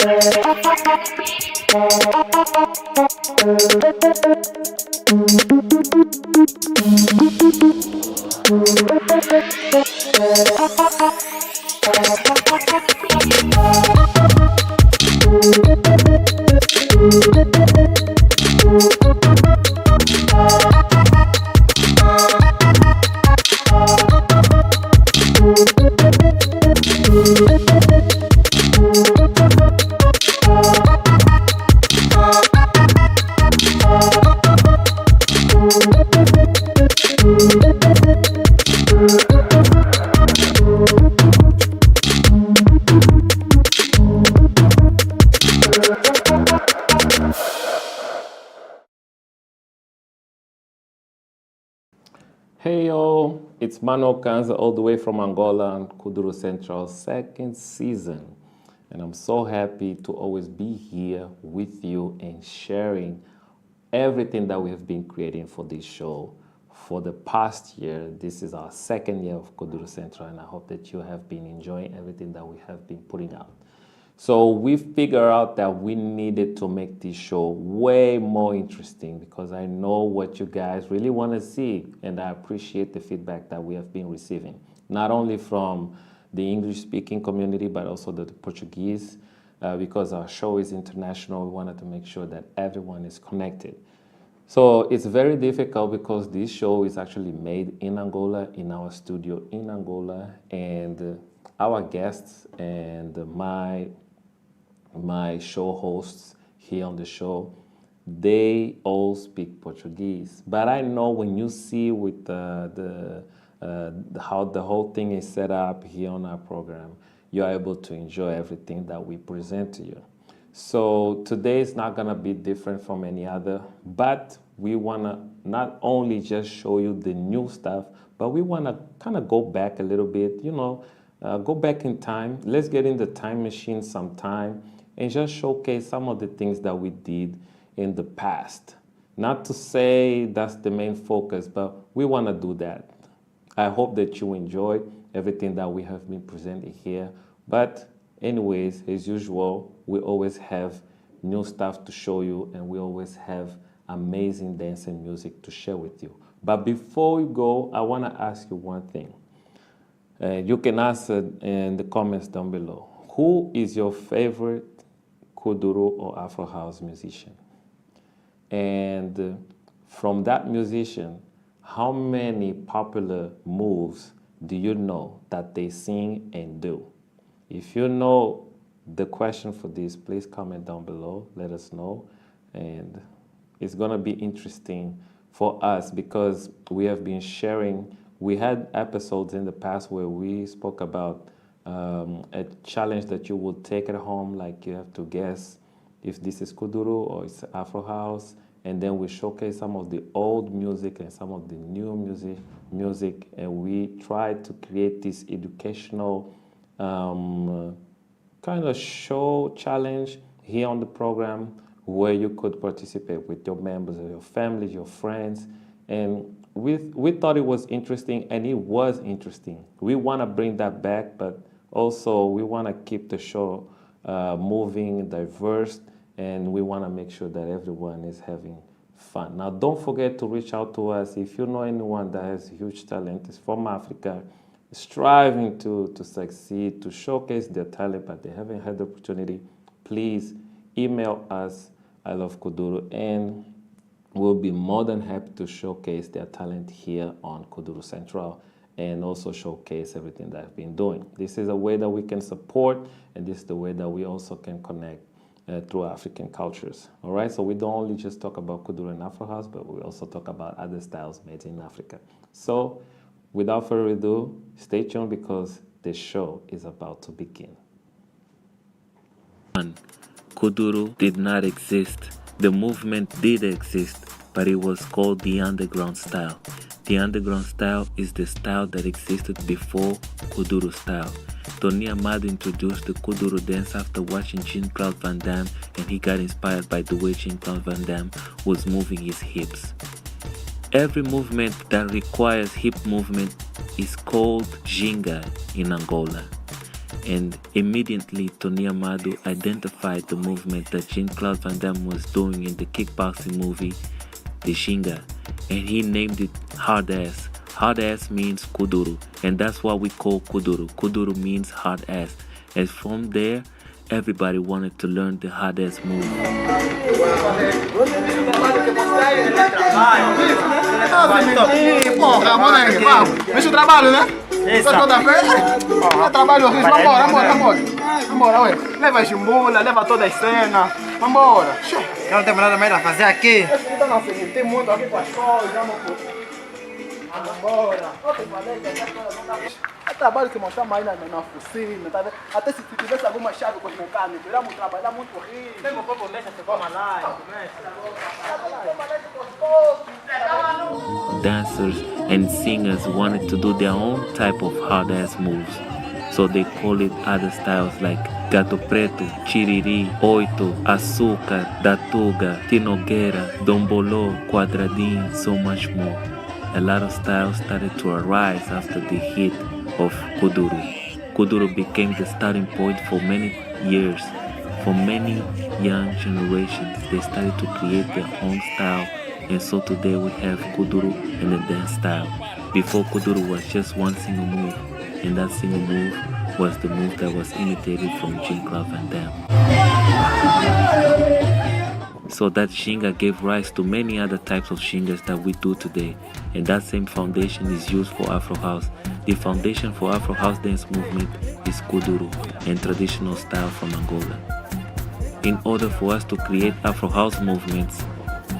Hey yo, it's Manuel Kanza all the way from Angola on Kudro Central's second season. And I'm so happy to always be here with you and sharing everything that we have been creating for this show for the past year. This is our second year of Kudro Central, and I hope that you have been enjoying everything that we have been putting out. So we figured out that we needed to make this show way more interesting because I know what you guys really want to see, and I appreciate the feedback that we have been receiving, not only from the English-speaking community, but also the Portuguese. Because our show is international, we wanted to make sure that everyone is connected. So it's very difficult because this show is actually made in Angola, in our studio in Angola, and our guests and my show hosts here on the show, they all speak Portuguese. But I know when you see with how the whole thing is set up here on our program, you're able to enjoy everything that we present to you. So today is not gonna be different from any other, but we wanna not only just show you the new stuff, but we wanna kind of go back a little bit, go back in time. Let's get in the time machine sometime and just showcase some of the things that we did in the past. Not to say that's the main focus, but we want to do that. I hope that you enjoy everything that we have been presenting here. But anyways, as usual, we always have new stuff to show you, and we always have amazing dance and music to share with you. But before we go, I want to ask you one thing. You can answer in the comments down below. Who is your favorite Kuduro or Afro House musician? And from that musician, how many popular moves do you know that they sing and do? If you know the question for this, please comment down below, let us know. And it's gonna be interesting for us because we have been sharing. We had episodes in the past where we spoke about a challenge that you will take at home, like you have to guess if this is Kuduro or it's Afro House, and then we showcase some of the old music and some of the new music, and we try to create this educational kind of show challenge here on the program where you could participate with your members of your family, your friends, and we thought it was interesting, and it was interesting. We want to bring that back, but also we want to keep the show moving, diverse, and we want to make sure that everyone is having fun. Now, don't forget to reach out to us if you know anyone that has huge talent, is from Africa, striving to succeed, to showcase their talent, but they haven't had the opportunity. Please email us, I Love Kuduro, and we'll be more than happy to showcase their talent here on Kuduro Central and also showcase everything that I've been doing. This is a way that we can support, and this is the way that we also can connect through African cultures. All right, so we don't only just talk about Kuduro and Afro House, but we also talk about other styles made in Africa. So without further ado, stay tuned because the show is about to begin. Kuduro did not exist. The movement did exist, but it was called the underground style. The underground style is the style that existed before Kuduro style. Tony Amado introduced the Kuduro dance after watching Jean-Claude Van Damme, and he got inspired by the way Jean-Claude Van Damme was moving his hips. Every movement that requires hip movement is called ginga in Angola. and immediately Tony Amado identified the movement that Jean-Claude Van Damme was doing in the kickboxing movie, the Shinga, and he named it hard ass. Hard ass means Kudro, and that's what we call Kudro. Kudro means hard ass. And from there, everybody wanted to learn the hard ass move. Porra, moleque, vamos. Deixa o trabalho, né? Toda-feira. Trabalho horrível. Vambora, ué. Leva a chimbula, leva toda a cena. Vambora. Eu não tenho nada mais a fazer aqui. Não, filho, tem muito aqui com as coisas. Vambora. É trabalho que mostramos aí na oficina, tá vendo? Até se tivesse alguma chave com os mecânicos, iremos trabalhar muito horrível. Tem um pouco de você toma lá, Dancers and singers wanted to do their own type of hard-ass moves, so they call it other styles like Gato Preto, Chiriri, Oito, Açúcar, Datuga, Tinogueira, Dombolô, Quadradinho, so much more. A lot of styles started to arise after the hit of Kuduro. Kuduro became the starting point for many years. For many young generations, they started to create their own style, and so today we have Kuduro and the dance style. Before Kuduro was just one single move, and that single move was the move that was imitated from Jean-Claude Van Damme. So that Shinga gave rise to many other types of Shingas that we do today, and that same foundation is used for Afro House. The foundation for Afro House dance movement is Kuduro and traditional style from Angola. In order for us to create Afro House movements,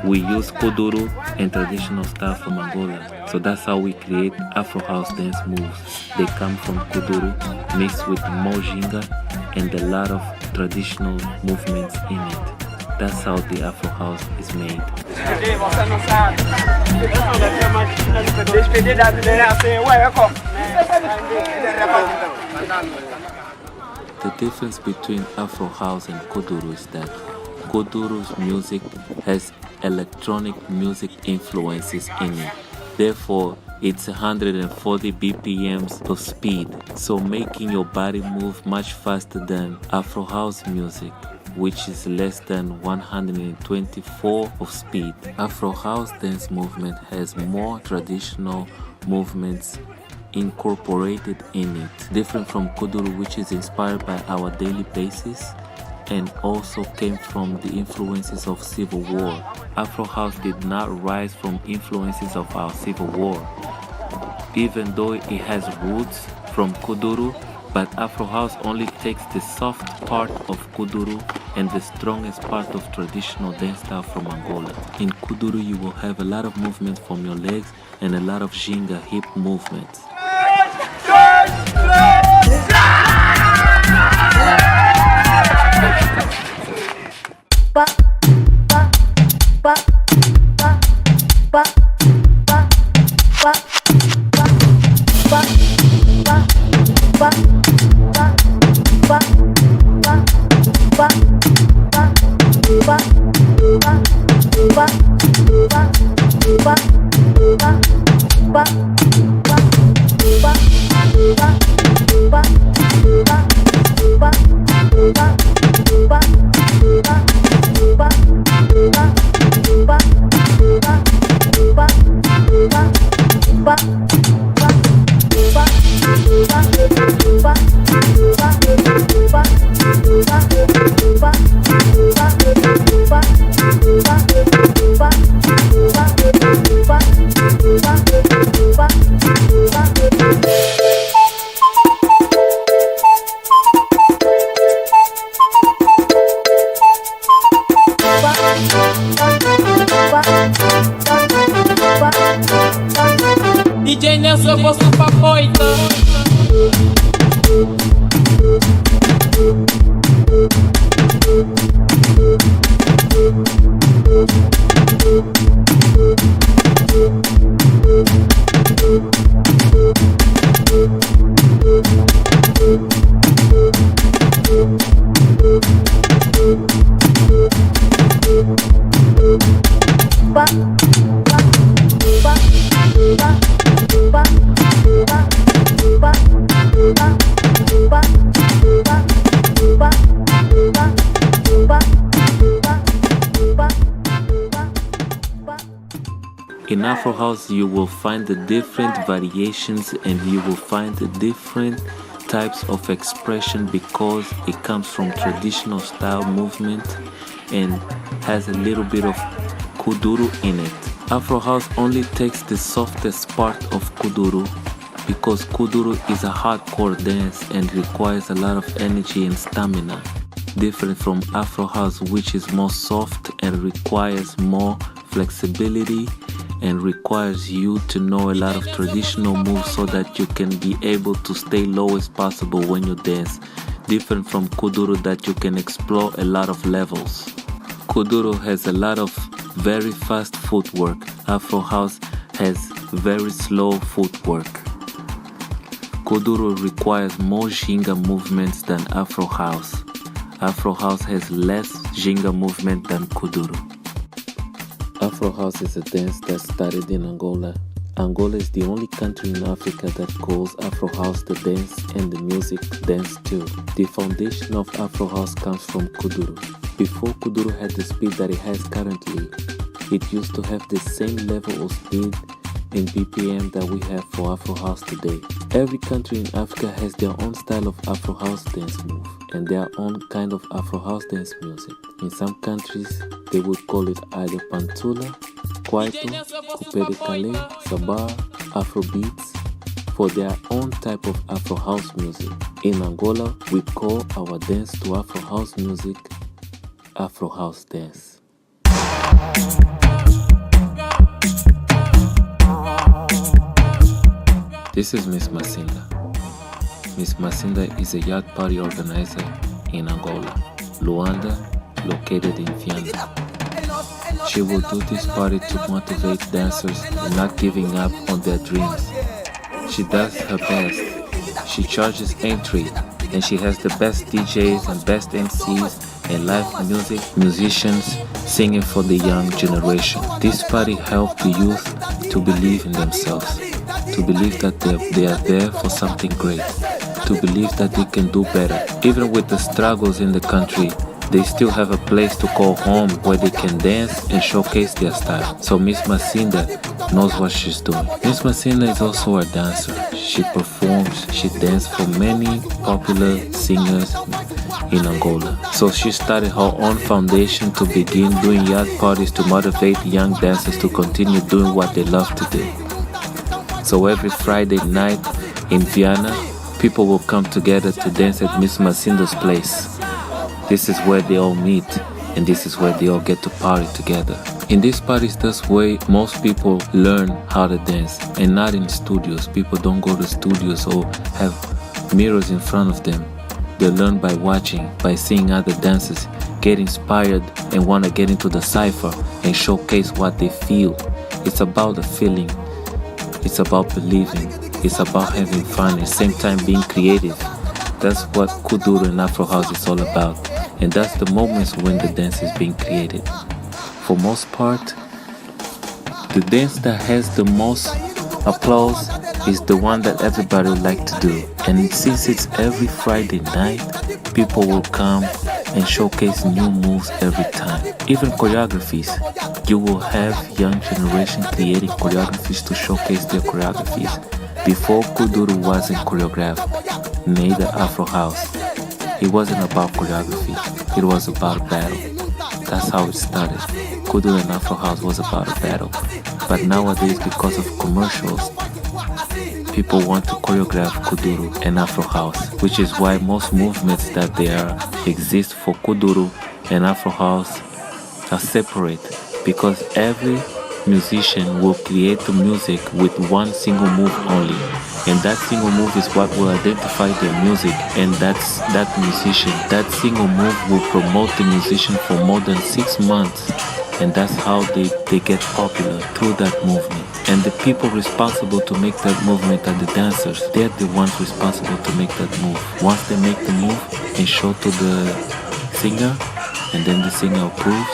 we use Kuduro and traditional style from Angola. So that's how we create Afro House dance moves. They come from Kuduro mixed with Mojinga and a lot of traditional movements in it. That's how the Afro House is made. The difference between Afro House and Kuduro is that Kuduro's music has electronic music influences in it. Therefore, it's 140 BPMs of speed, so making your body move much faster than Afro House music, which is less than 124 of speed. Afro House dance movement has more traditional movements incorporated in it, different from Kuduro, which is inspired by our daily basis and also came from the influences of Civil War. Afro House did not rise from influences of our Civil War, even though it has roots from Kuduro, but Afro House only takes the soft part of Kuduro and the strongest part of traditional dance style from Angola. In Kuduro you will have a lot of movements from your legs and a lot of Shinga hip movements. DJ Nelson, eu posso pra poita. In Afro House, you will find the different variations and you will find the different types of expression because it comes from traditional style movement and has a little bit of Kuduro in it. Afro House only takes the softest part of Kuduro because Kuduro is a hardcore dance and requires a lot of energy and stamina. Different from Afro House, which is more soft and requires more flexibility and requires you to know a lot of traditional moves so that you can be able to stay low as possible when you dance. Different from Kuduro that you can explore a lot of levels. Kuduro has a lot of very fast footwork. Afro House has very slow footwork. Kuduro requires more ginga movements than Afro House. Afro House has less ginga movement than Kuduro. Afro House is a dance that started in Angola. Angola is the only country in Africa that calls Afro House the dance and the music dance too. The foundation of Afro House comes from Kuduro. Before Kuduro had the speed that it has currently, it used to have the same level of speed in BPM that we have for Afro House today. Every country in Africa has their own style of Afro House dance move and their own kind of Afro House dance music. In some countries, they would call it either Pantula, Kwaito, Coupé de Calais, Sabar, Afro beats for their own type of Afro House music. In Angola, we call our dance to Afro House music Afro House dance. This is Miss Masinda. Miss Masinda is a yacht party organizer in Angola, Luanda, located in Viana. She will do this party to motivate dancers and not giving up on their dreams. She does her best. She charges entry and she has the best DJs and best MCs and live musicians singing for the young generation. This party helps the youth to believe in themselves, to believe that they are there for something great, to believe that they can do better. Even with the struggles in the country, they still have a place to call home where they can dance and showcase their style. So Miss Masinda knows what she's doing. Miss Masinda is also a dancer. She performs, she dances for many popular singers in Angola. So she started her own foundation to begin doing yacht parties to motivate young dancers to continue doing what they love to do. So every Friday night in Viana, people will come together to dance at Miss Masinda's place. This is where they all meet, and this is where they all get to party together. In these parties, that's where most people learn how to dance, and not in studios. People don't go to studios or have mirrors in front of them. They learn by watching, by seeing other dancers, get inspired and want to get into the cypher and showcase what they feel. It's about the feeling. It's about believing. It's about having fun, at the same time being creative. That's what Kuduro and Afro House is all about. And that's the moments when the dance is being created. For most part, the dance that has the most applause is the one that everybody would like to do. And since it's every Friday night, people will come and showcase new moves every time. Even choreographies. You will have young generation creating choreographies to showcase their choreographies. Before Kuduro wasn't choreographed, neither Afro House. It wasn't about choreography, it was about a battle. That's how it started. Kuduro and Afro House was about a battle. But nowadays, because of commercials, people want to choreograph Kuduro and Afro House, which is why most movements that there exist for Kuduro and Afro House are separate, because every musician will create the music with one single move only, and that single move is what will identify their music, and that musician, that single move will promote the musician for more than 6 months, and that's how they get popular, through that movement. And the people responsible to make that movement are the dancers. They're the ones responsible to make that move. Once they make the move and show to the singer, and then the singer approves,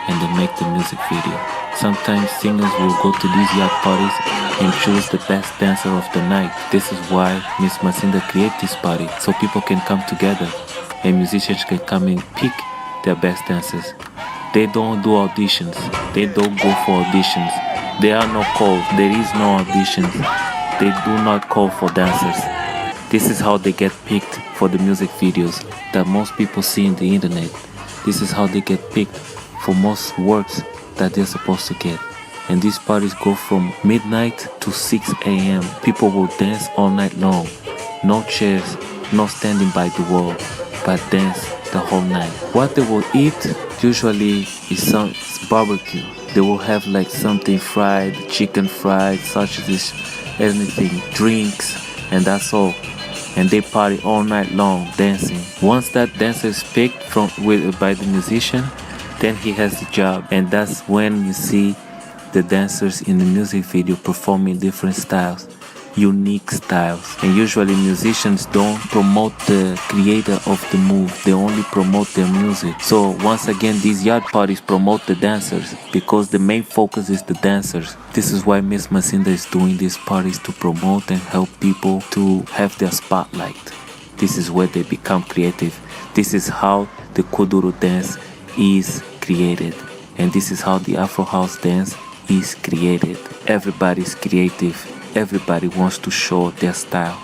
and they make the music video. Sometimes singers will go to these yacht parties and choose the best dancer of the night. This is why Miss Masinda create this party, so people can come together and musicians can come and pick their best dancers. They don't do auditions. They don't go for auditions. There are no calls. There is no auditions. They do not call for dancers. This is how they get picked for the music videos that most people see in the internet. This is how they get picked for most works that they're supposed to get. And these parties go from midnight to 6 a.m. People will dance all night long. No chairs, no standing by the wall, but dance the whole night. What they will eat usually is some barbecue. They will have like something fried, chicken fried, sausages, anything, drinks, and that's all. And they party all night long dancing. Once that dancer is picked by the musician, then he has the job. And that's when you see the dancers in the music video performing different styles, unique styles. And usually musicians don't promote the creator of the move, they only promote their music. So once again, these yard parties promote the dancers because the main focus is the dancers. This is why Miss Masinda is doing these parties, to promote and help people to have their spotlight. This is where they become creative. This is how the Kudro dance is created. And this is how the Afro house dance is created. Everybody's creative. Everybody wants to show their style.